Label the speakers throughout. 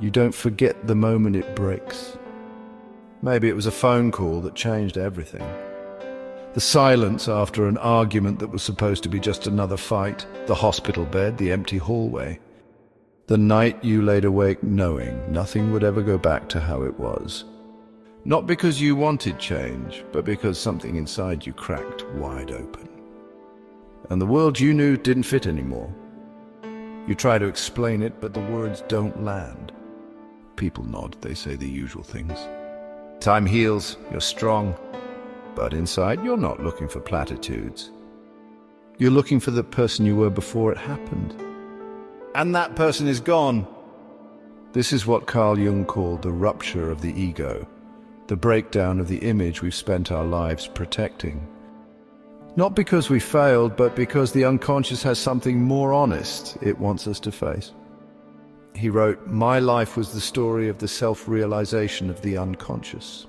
Speaker 1: You don't forget the moment it breaks. Maybe it was a phone call that changed everything. The silence after an argument that was supposed to be just another fight, the hospital bed, the empty hallway. The night you laid awake knowing nothing would ever go back to how it was. Not because you wanted change, but because something inside you cracked wide open. And the world you knew didn't fit anymore. You try to explain it, but the words don't land. People nod, they say the usual things. Time heals, you're strong. But inside, you're not looking for platitudes. You're looking for the person you were before it happened. And that person is gone. This is what Carl Jung called the rupture of the ego, the breakdown of the image we've spent our lives protecting. Not because we failed, but because the unconscious has something more honest it wants us to face. He wrote, "My life was the story of the self-realization of the unconscious."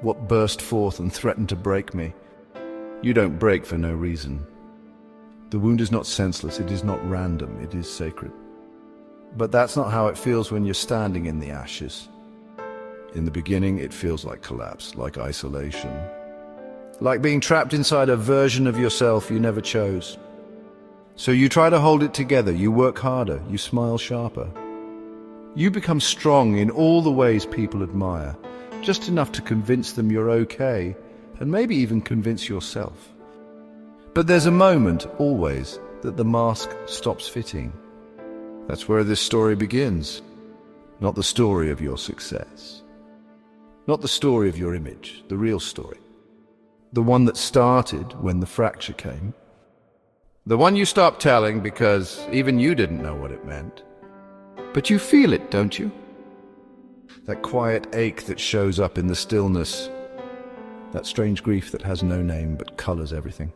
Speaker 1: What burst forth and threatened to break me? You don't break for no reason. The wound is not senseless, it is not random, it is sacred. But that's not how it feels when you're standing in the ashes. In the beginning, it feels like collapse, like isolation. Like being trapped inside a version of yourself you never chose. So you try to hold it together, you work harder, you smile sharper. You become strong in all the ways people admire, just enough to convince them you're okay, and maybe even convince yourself. But there's a moment, always, that the mask stops fitting. That's where this story begins. Not the story of your success. Not the story of your image, the real story. The one that started when the fracture came. The one you stopped telling because even you didn't know what it meant. But you feel it, don't you? That quiet ache that shows up in the stillness. That strange grief that has no name but colors everything.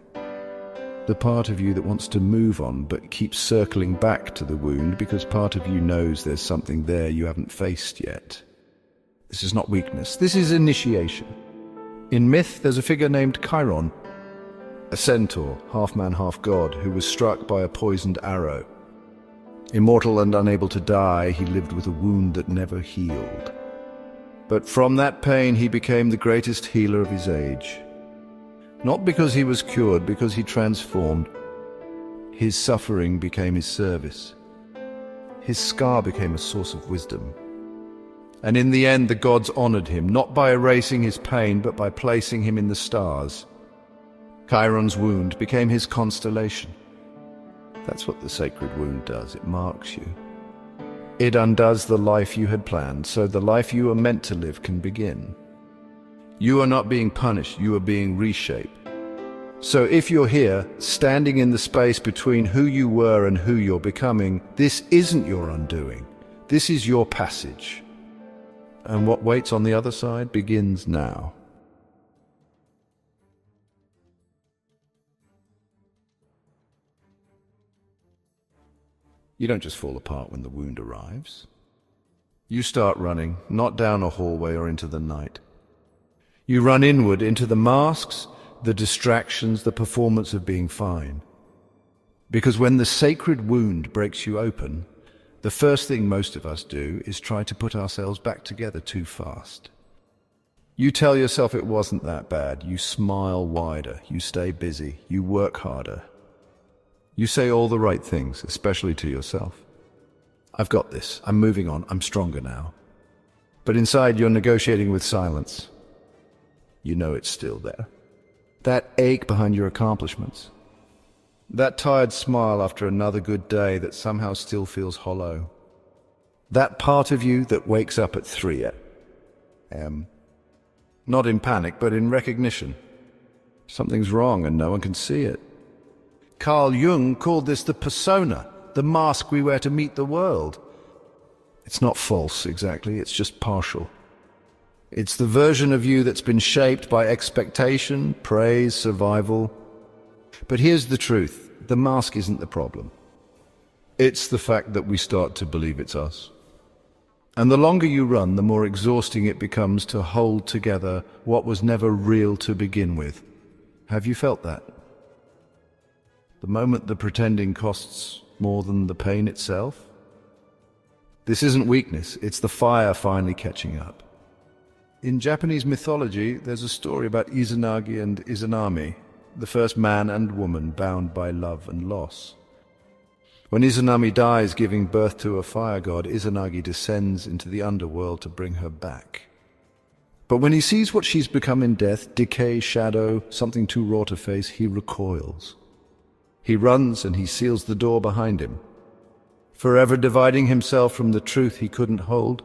Speaker 1: The part of you that wants to move on but keeps circling back to the wound because part of you knows there's something there you haven't faced yet. This is not weakness, this is initiation. In myth, there's a figure named Chiron, a centaur, half man, half god, who was struck by a poisoned arrow. Immortal and unable to die, he lived with a wound that never healed. But from that pain, he became the greatest healer of his age. Not because he was cured, because he transformed. His suffering became his service. His scar became a source of wisdom. And in the end, the gods honored him, not by erasing his pain, but by placing him in the stars. Chiron's wound became his constellation. That's what the sacred wound does. It marks you. It undoes the life you had planned, so the life you were meant to live can begin. You are not being punished, you are being reshaped. So if you're here, standing in the space between who you were and who you're becoming, this isn't your undoing. This is your passage. And what waits on the other side begins now. You don't just fall apart when the wound arrives. You start running, not down a hallway or into the night. You run inward into the masks, the distractions, the performance of being fine. Because when the sacred wound breaks you open, the first thing most of us do is try to put ourselves back together too fast. You tell yourself it wasn't that bad. You smile wider. You stay busy. You work harder. You say all the right things, especially to yourself. I've got this. I'm moving on. I'm stronger now. But inside, you're negotiating with silence. You know it's still there. That ache behind your accomplishments. That tired smile after another good day that somehow still feels hollow. That part of you that wakes up at 3 a.m. Not in panic, but in recognition. Something's wrong and no one can see it. Carl Jung called this the persona, the mask we wear to meet the world. It's not false, exactly, it's just partial. It's the version of you that's been shaped by expectation, praise, survival. But here's the truth, the mask isn't the problem. It's the fact that we start to believe it's us. And the longer you run, the more exhausting it becomes to hold together what was never real to begin with. Have you felt that? The moment the pretending costs more than the pain itself? This isn't weakness, it's the fire finally catching up. In Japanese mythology, there's a story about Izanagi and Izanami, the first man and woman bound by love and loss. When Izanami dies giving birth to a fire god, Izanagi descends into the underworld to bring her back. But when he sees what she's become in death, decay, shadow, something too raw to face, he recoils. He runs and he seals the door behind him, forever dividing himself from the truth he couldn't hold.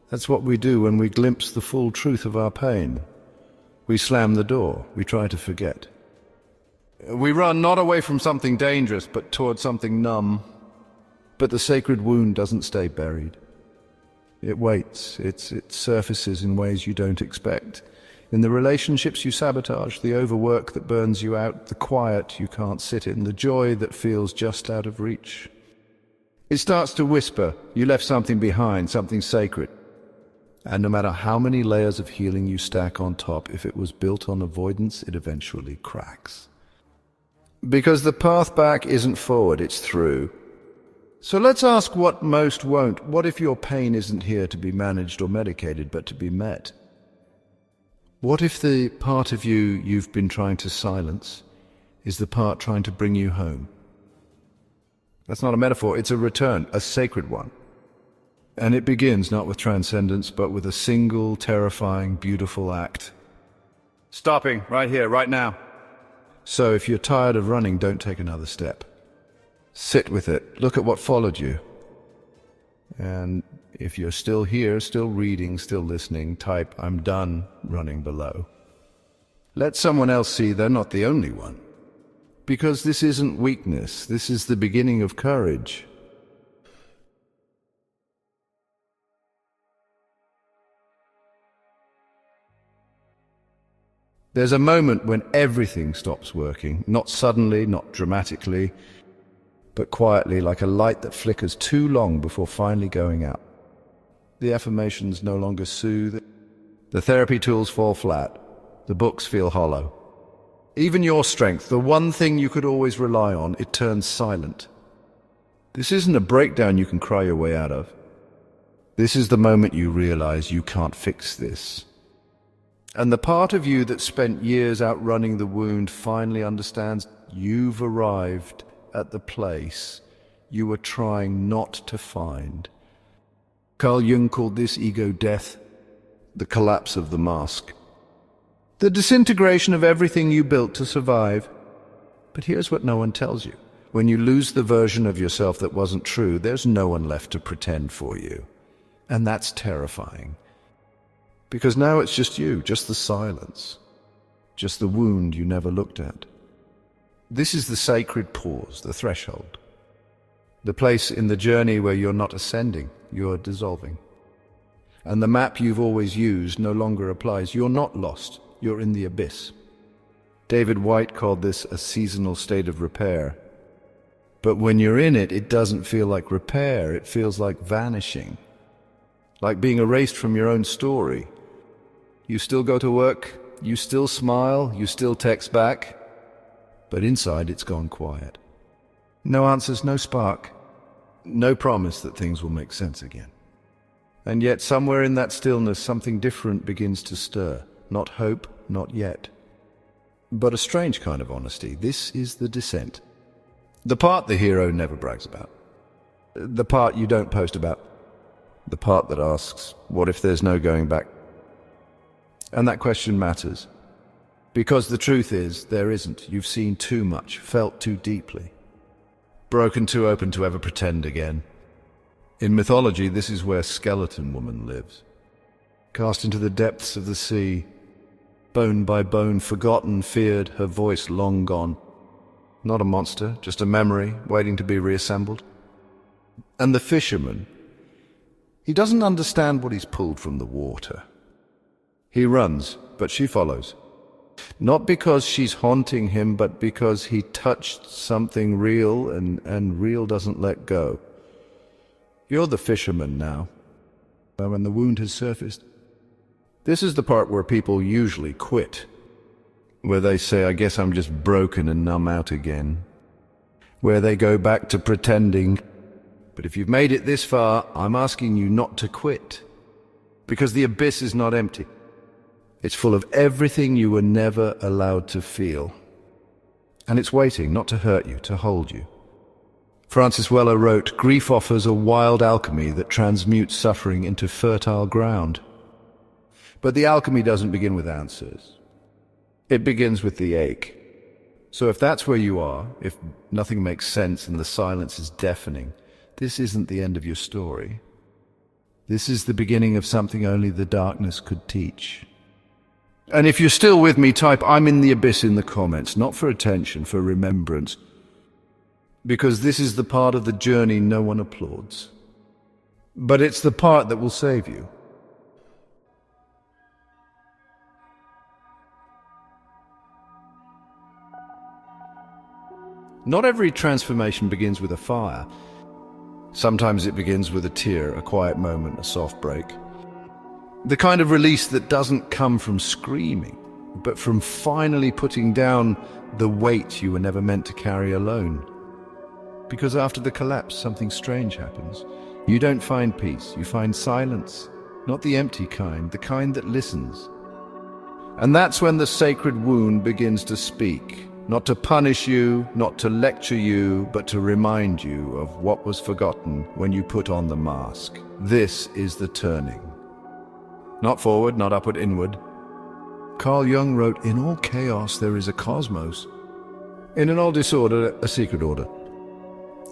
Speaker 1: That's what we do when we glimpse the full truth of our pain. We slam the door, we try to forget. We run not away from something dangerous, but toward something numb. But the sacred wound doesn't stay buried. It waits, it surfaces in ways you don't expect. In the relationships you sabotage, the overwork that burns you out, the quiet you can't sit in, the joy that feels just out of reach. It starts to whisper, you left something behind, something sacred. And no matter how many layers of healing you stack on top, if it was built on avoidance, it eventually cracks. Because the path back isn't forward, it's through. So let's ask what most won't. What if your pain isn't here to be managed or medicated, but to be met? What if the part of you you've been trying to silence is the part trying to bring you home? That's not a metaphor, it's a return, a sacred one. And it begins not with transcendence, but with a single, terrifying, beautiful act. Stopping, right here, right now. So if you're tired of running, don't take another step. Sit with it, look at what followed you. And if you're still here, still reading, still listening, type, I'm done running below. Let someone else see they're not the only one. Because this isn't weakness, this is the beginning of courage. There's a moment when everything stops working, not suddenly, not dramatically, but quietly, like a light that flickers too long before finally going out. The affirmations no longer soothe. The therapy tools fall flat. The books feel hollow. Even your strength, the one thing you could always rely on, it turns silent. This isn't a breakdown you can cry your way out of. This is the moment you realize you can't fix this. And the part of you that spent years outrunning the wound finally understands you've arrived at the place you were trying not to find. Carl Jung called this ego death, the collapse of the mask. The disintegration of everything you built to survive. But here's what no one tells you. When you lose the version of yourself that wasn't true, there's no one left to pretend for you. And that's terrifying. Because now it's just you, just the silence, just the wound you never looked at. This is the sacred pause, the threshold. The place in the journey where you're not ascending, you're dissolving. And the map you've always used no longer applies. You're not lost, you're in the abyss. David White called this a seasonal state of repair. But when you're in it, it doesn't feel like repair, it feels like vanishing. Like being erased from your own story. You still go to work, you still smile, you still text back, but inside it's gone quiet. No answers, no spark, no promise that things will make sense again. And yet somewhere in that stillness something different begins to stir. Not hope, not yet. But a strange kind of honesty. This is the descent. The part the hero never brags about. The part you don't post about. The part that asks, what if there's no going back? And that question matters. Because the truth is, there isn't. You've seen too much, felt too deeply. Broken too open to ever pretend again. In mythology, this is where Skeleton Woman lives. Cast into the depths of the sea, bone by bone, forgotten, feared, her voice long gone. Not a monster, just a memory, waiting to be reassembled. And the fisherman, he doesn't understand what he's pulled from the water. He runs, but she follows. Not because she's haunting him, but because he touched something real, and real doesn't let go. You're the fisherman now, when the wound has surfaced. This is the part where people usually quit, where they say, I guess I'm just broken and numb out again. where they go back to pretending. But if you've made it this far, I'm asking you not to quit. Because the abyss is not empty. It's full of everything you were never allowed to feel. And it's waiting, not to hurt you, to hold you. Francis Weller wrote, "Grief offers a wild alchemy that transmutes suffering into fertile ground." But the alchemy doesn't begin with answers. It begins with the ache. So if that's where you are, if nothing makes sense and the silence is deafening, this isn't the end of your story. This is the beginning of something only the darkness could teach. And if you're still with me, type "I'm in the abyss" in the comments, not for attention, for remembrance. Because this is the part of the journey no one applauds. But it's the part that will save you. Not every transformation begins with a fire. Sometimes it begins with a tear, a quiet moment, a soft break. The kind of release that doesn't come from screaming, but from finally putting down the weight you were never meant to carry alone. Because after the collapse, something strange happens. You don't find peace, you find silence. Not the empty kind, the kind that listens. And that's when the sacred wound begins to speak. Not to punish you, not to lecture you, but to remind you of what was forgotten when you put on the mask. This is the turning. Not forward, not upward, inward. Carl Jung wrote, "In all chaos there is a cosmos. In all disorder, a secret order."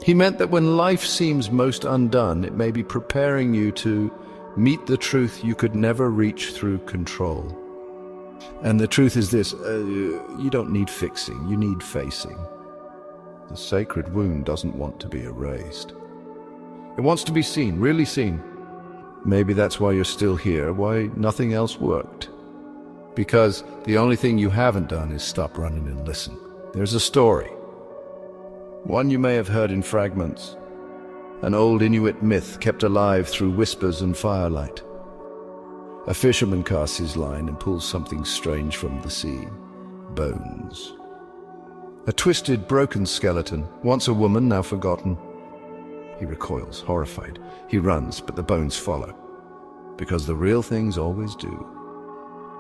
Speaker 1: He meant that when life seems most undone, it may be preparing you to meet the truth you could never reach through control. And the truth is this, you don't need fixing, you need facing. The sacred wound doesn't want to be erased. It wants to be seen, really seen. Maybe that's why you're still here, why nothing else worked. Because the only thing you haven't done is stop running and listen. There's a story. One you may have heard in fragments. An old Inuit myth kept alive through whispers and firelight. A fisherman casts his line and pulls something strange from the sea. Bones. A twisted, broken skeleton, once a woman, now forgotten. He recoils, horrified. He runs, but the bones follow. Because the real things always do.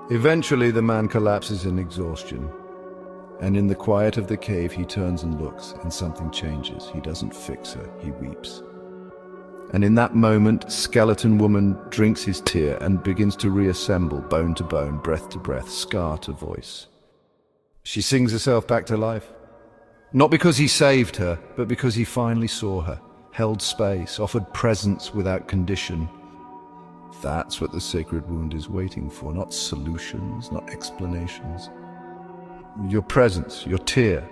Speaker 1: Eventually, the man collapses in exhaustion. And in the quiet of the cave, he turns and looks, and something changes. He doesn't fix her, he weeps. And in that moment, skeleton woman drinks his tear and begins to reassemble, bone to bone, breath to breath, scar to voice. She sings herself back to life. Not because he saved her, but because he finally saw her, held space, offered presence without condition. That's what the sacred wound is waiting for, not solutions, not explanations. Your presence, your tear,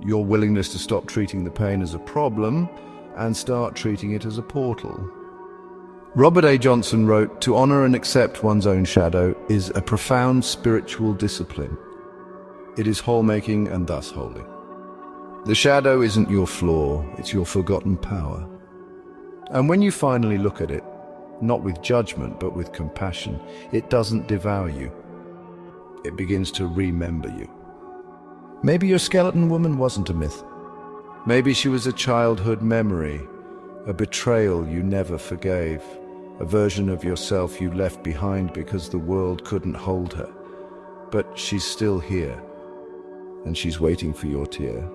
Speaker 1: your willingness to stop treating the pain as a problem and start treating it as a portal. Robert A. Johnson wrote, "To honor and accept one's own shadow is a profound spiritual discipline. It is whole-making and thus holy." The shadow isn't your flaw, it's your forgotten power. And when you finally look at it, not with judgment but with compassion, it doesn't devour you. It begins to remember you. Maybe your skeleton woman wasn't a myth. Maybe she was a childhood memory, a betrayal you never forgave, a version of yourself you left behind because the world couldn't hold her. But she's still here, and she's waiting for your tear.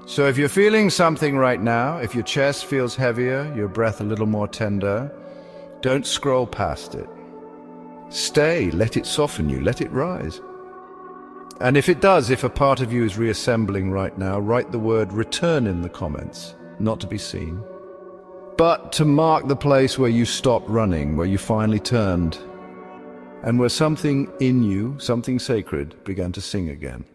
Speaker 1: So if you're feeling something right now, if your chest feels heavier, your breath a little more tender, don't scroll past it. Stay, let it soften you, let it rise. And if it does, if a part of you is reassembling right now, write the word "return" in the comments, not to be seen, but to mark the place where you stopped running, where you finally turned, and where something in you, something sacred, began to sing again.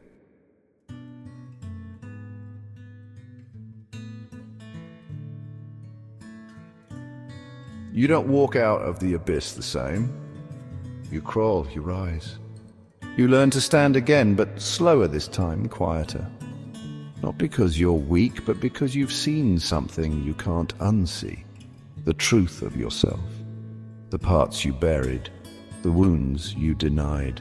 Speaker 1: You don't walk out of the abyss the same. You crawl, you rise. You learn to stand again, but slower this time, quieter. Not because you're weak, but because you've seen something you can't unsee. The truth of yourself. The parts you buried. The wounds you denied.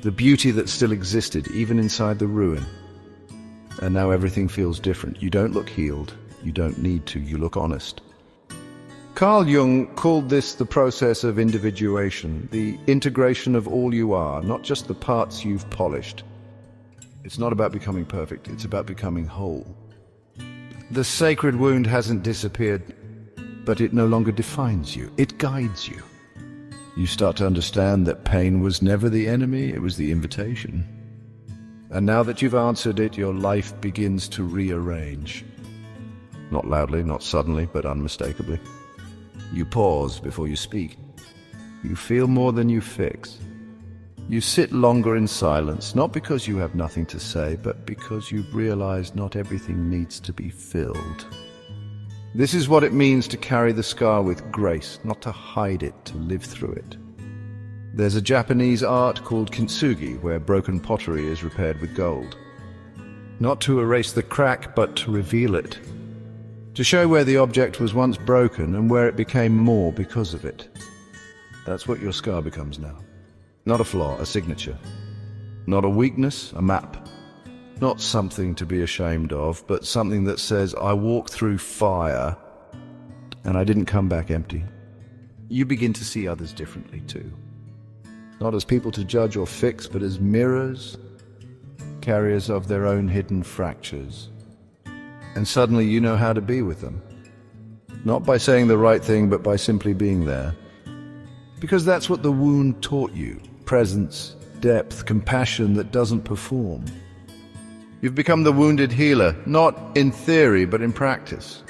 Speaker 1: The beauty that still existed, even inside the ruin. And now everything feels different. You don't look healed. You don't need to. You look honest. Carl Jung called this the process of individuation, the integration of all you are, not just the parts you've polished. It's not about becoming perfect. It's about becoming whole. The sacred wound hasn't disappeared, but it no longer defines you. It guides you. You start to understand that pain was never the enemy, it was the invitation. And now that you've answered it, your life begins to rearrange. Not loudly, not suddenly, but unmistakably. You pause before you speak. You feel more than you fix. You sit longer in silence, not because you have nothing to say, but because you've realized not everything needs to be filled. This is what it means to carry the scar with grace, not to hide it, to live through it. There's a Japanese art called kintsugi, where broken pottery is repaired with gold. Not to erase the crack, but to reveal it. To show where the object was once broken and where it became more because of it. That's what your scar becomes now. Not a flaw, a signature. Not a weakness, a map. Not something to be ashamed of, but something that says, I walked through fire and I didn't come back empty. You begin to see others differently too. Not as people to judge or fix, but as mirrors, carriers of their own hidden fractures. And suddenly you know how to be with them. Not by saying the right thing, but by simply being there. Because that's what the wound taught you. Presence, depth, compassion that doesn't perform. You've become the wounded healer, not in theory, but in practice.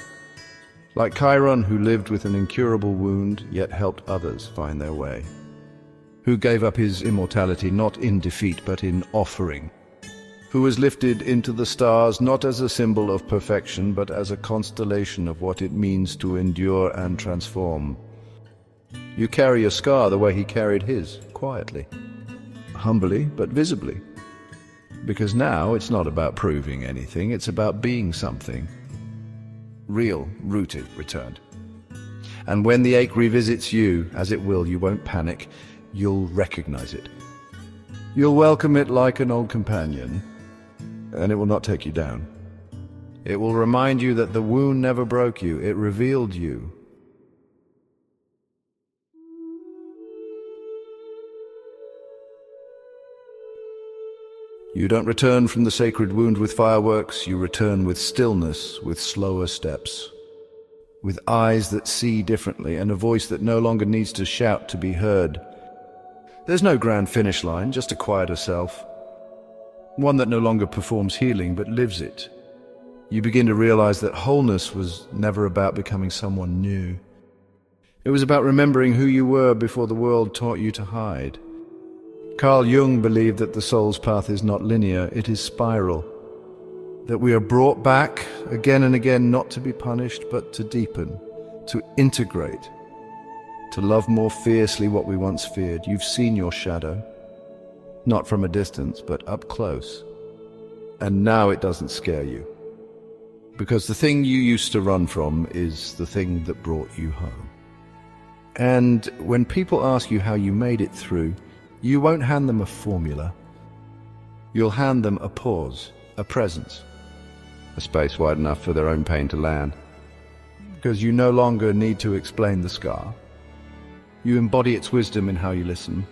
Speaker 1: Like Chiron, who lived with an incurable wound, yet helped others find their way. Who gave up his immortality not in defeat, but in offering. Who was lifted into the stars not as a symbol of perfection, but as a constellation of what it means to endure and transform. You carry your scar the way he carried his, quietly, humbly, but visibly. Because now it's not about proving anything, it's about being something. Real, rooted, returned. And when the ache revisits you, as it will, you won't panic, you'll recognize it. You'll welcome it like an old companion, and it will not take you down. It will remind you that the wound never broke you, it revealed you. You don't return from the sacred wound with fireworks, you return with stillness, with slower steps, with eyes that see differently and a voice that no longer needs to shout to be heard. There's no grand finish line, just a quieter self. One that no longer performs healing, but lives it. You begin to realize that wholeness was never about becoming someone new. It was about remembering who you were before the world taught you to hide. Carl Jung believed that the soul's path is not linear, it is spiral. That we are brought back again and again, not to be punished, but to deepen, to integrate, to love more fiercely what we once feared. You've seen your shadow, not from a distance, but up close. And now it doesn't scare you. Because the thing you used to run from is the thing that brought you home. And when people ask you how you made it through, you won't hand them a formula. You'll hand them a pause, a presence, a space wide enough for their own pain to land. Because you no longer need to explain the scar. You embody its wisdom in how you listen,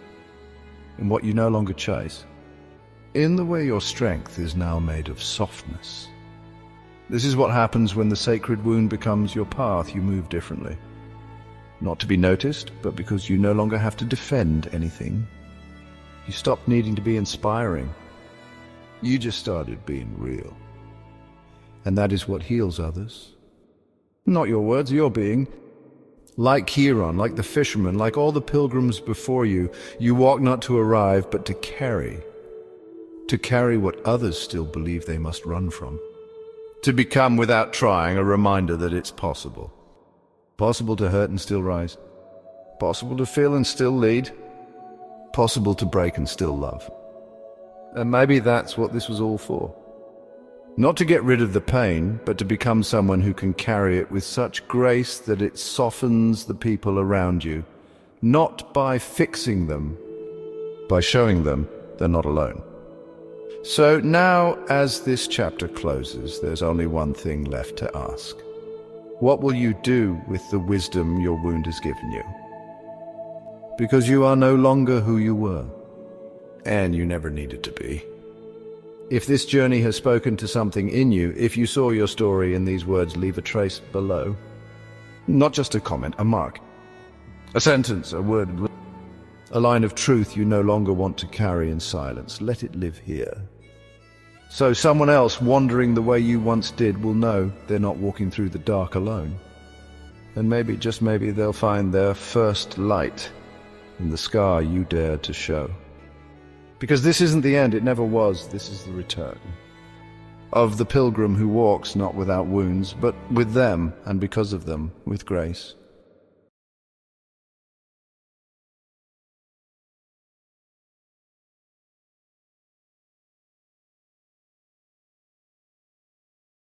Speaker 1: in what you no longer chase, in the way your strength is now made of softness. This is what happens when the sacred wound becomes your path. You move differently. Not to be noticed, but because you no longer have to defend anything. You stopped needing to be inspiring. You just started being real. And that is what heals others. Not your words, your being. Like Chiron, like the fisherman, like all the pilgrims before you, you walk not to arrive, but to carry. To carry what others still believe they must run from. To become, without trying, a reminder that it's possible. Possible to hurt and still rise. Possible to feel and still lead. Possible to break and still love. And maybe that's what this was all for. Not to get rid of the pain, but to become someone who can carry it with such grace that it softens the people around you. Not by fixing them, by showing them they're not alone. So now, as this chapter closes, there's only one thing left to ask. What will you do with the wisdom your wound has given you? Because you are no longer who you were, and you never needed to be. If this journey has spoken to something in you, if you saw your story in these words, leave a trace below. Not just a comment, a mark. A sentence, a word, a line of truth you no longer want to carry in silence. Let it live here. So someone else wandering the way you once did will know they're not walking through the dark alone. And maybe, just maybe, they'll find their first light in the scar you dared to show. Because this isn't the end, it never was. This is the return of the pilgrim who walks not without wounds, but with them, and because of them, with grace.